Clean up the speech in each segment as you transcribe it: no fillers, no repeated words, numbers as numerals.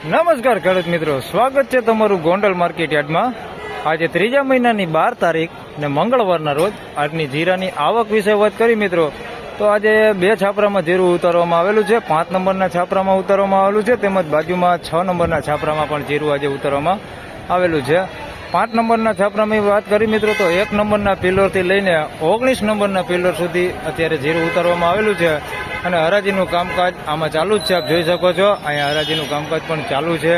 નમસ્કાર ખેડૂત મિત્રો, સ્વાગત છે તમારું ગોંડલ માર્કેટ યાર્ડમાં। આજે 3જા મહિનાની 12 તારીખ ને મંગળવારના રોજ આજની જીરાની આવક વિશે વાત કરી મિત્રો। તો આજે 2 છાપરામાં જીરું ઉતારવામાં આવેલું છે। 5 નંબરના છાપરામાં ઉતારવામાં આવેલું છે, તેમજ બાજુમાં 6 નંબરના છાપરામાં પણ જીરું આજે ઉતારવામાં આવેલું છે। 5 નંબરના છાપરામાં વાત કરી મિત્રો તો 1 નંબરના પિલરથી લઈને 19 નંબરના પિલર સુધી અત્યારે જીરું ઉતારવામાં આવેલું છે અને હરાજીનું કામકાજ આમાં ચાલુ જ છે। આપ જોઈ શકો છો અહીંયા હરાજીનું કામકાજ પણ ચાલુ છે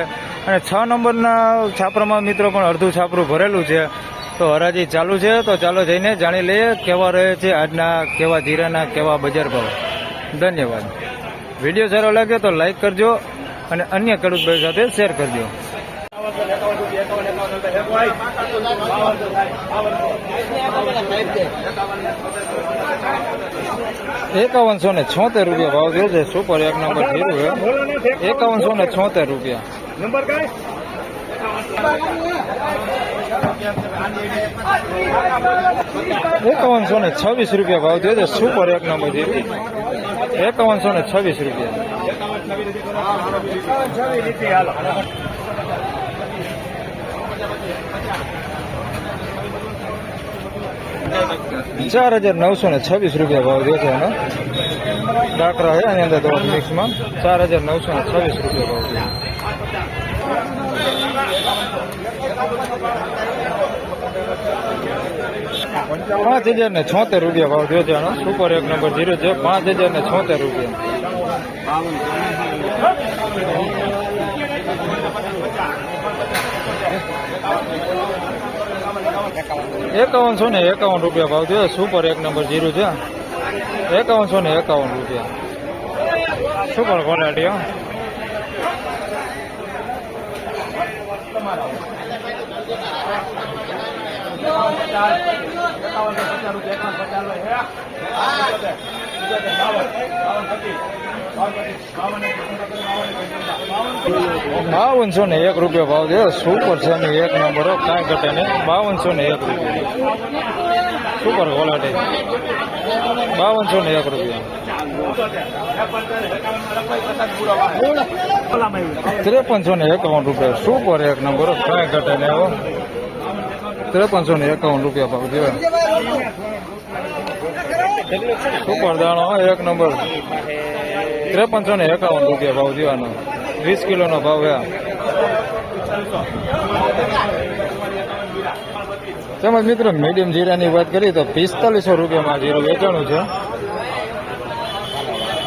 અને 6 નંબરના છાપરામાં મિત્રો પણ અડધું છાપરું ભરેલું છે। તો હરાજી ચાલુ છે, તો ચાલો જઈને જાણી લઈએ કેવા રહે છે આજના કેવા જીરાના કેવા બજાર ભાવ। ધન્યવાદ। વિડીયો સારો લાગે તો લાઈક કરજો અને અન્ય ખેડૂત ભાઈ સાથે શેર કરજો। 5176 રૂપિયા ભાવ થયો છે। સુપર 1 નંબર જીરું છે, 5176 રૂપિયા। 5126 રૂપિયા ભાવ થયો છે। સુપર 1 નંબર જીરું 5126 રૂપિયા। 4926 રૂપિયા ભાવ થયો છે એનો ડાકરા છે આની અંદર તો મિક્સમાં 4926 રૂપિયા ભાવ થયો। 5076 રૂપિયા ભાવ થયો છે આનો સુપર 1 નંબર જીરો છે। 5076 રૂપિયા। 5151 રૂપિયા ભાવ થયો। સુપર 1 નંબર જીરું છે। 5151 રૂપિયા સુપર ક્વોલિટી। 5201 રૂપિયા ભાવ થયો। સુપર છે 1 નંબર કાંઈ ઘટે નહીં। 5201 રૂપિયા સુપર ક્વોલિટી। 5201 રૂપિયા। 5351 રૂપિયા સુપર 1 નંબર કાંઈ ઘટે નહીં। 5351 રૂપિયા ભાવ થયો। સુપર દાણો 1 નંબર 5351 રૂપિયા ભાવ થયો। 20 કિલોનો ભાવ છે। તેમજ મિત્રો મીડિયમ જીરાની વાત કરીએ તો 4500 રૂપિયામાં જીરું વેચાણું છે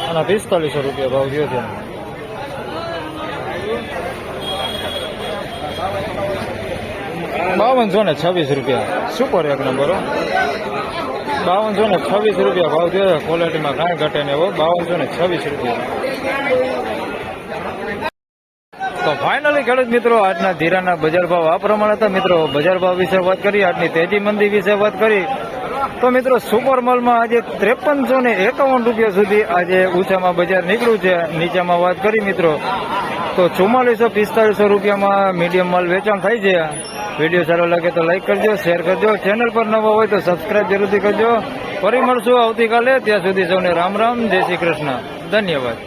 અને 4500 રૂપિયા ભાવ થયો છે। 5226 રૂપિયા સુપર 1 નંબર 5226 રૂપિયા ભાવ થયો છે। ક્વોલિટીમાં કાંઈ ઘટે નહીં એવો 5226 રૂપિયા। તો ફાઇનલી ખેડૂત મિત્રો આજના જીરાના બજાર ભાવ આ પ્રમાણે હતા। મિત્રો બજાર ભાવ વિશે વાત કરી, આજની તેજી મંદી વિશે વાત કરી તો મિત્રો સુપર માલમાં આજે 5351 રૂપિયા સુધી આજે ઊંચામાં બજાર નીકળ્યું છે। નીચામાં વાત કરી મિત્રો તો 4445 રૂપિયામાં મીડિયમ માલ વેચાણ થાય છે। વિડીયો સારો લાગે તો લાઈક કરજો, શેર કરજો, ચેનલ પર નવા હોય તો સબસ્ક્રાઇબ જરૂરથી કરજો। ફરી મળશું આવતીકાલે, ત્યાં સુધી સૌને રામ રામ, જય શ્રી કૃષ્ણ, ધન્યવાદ।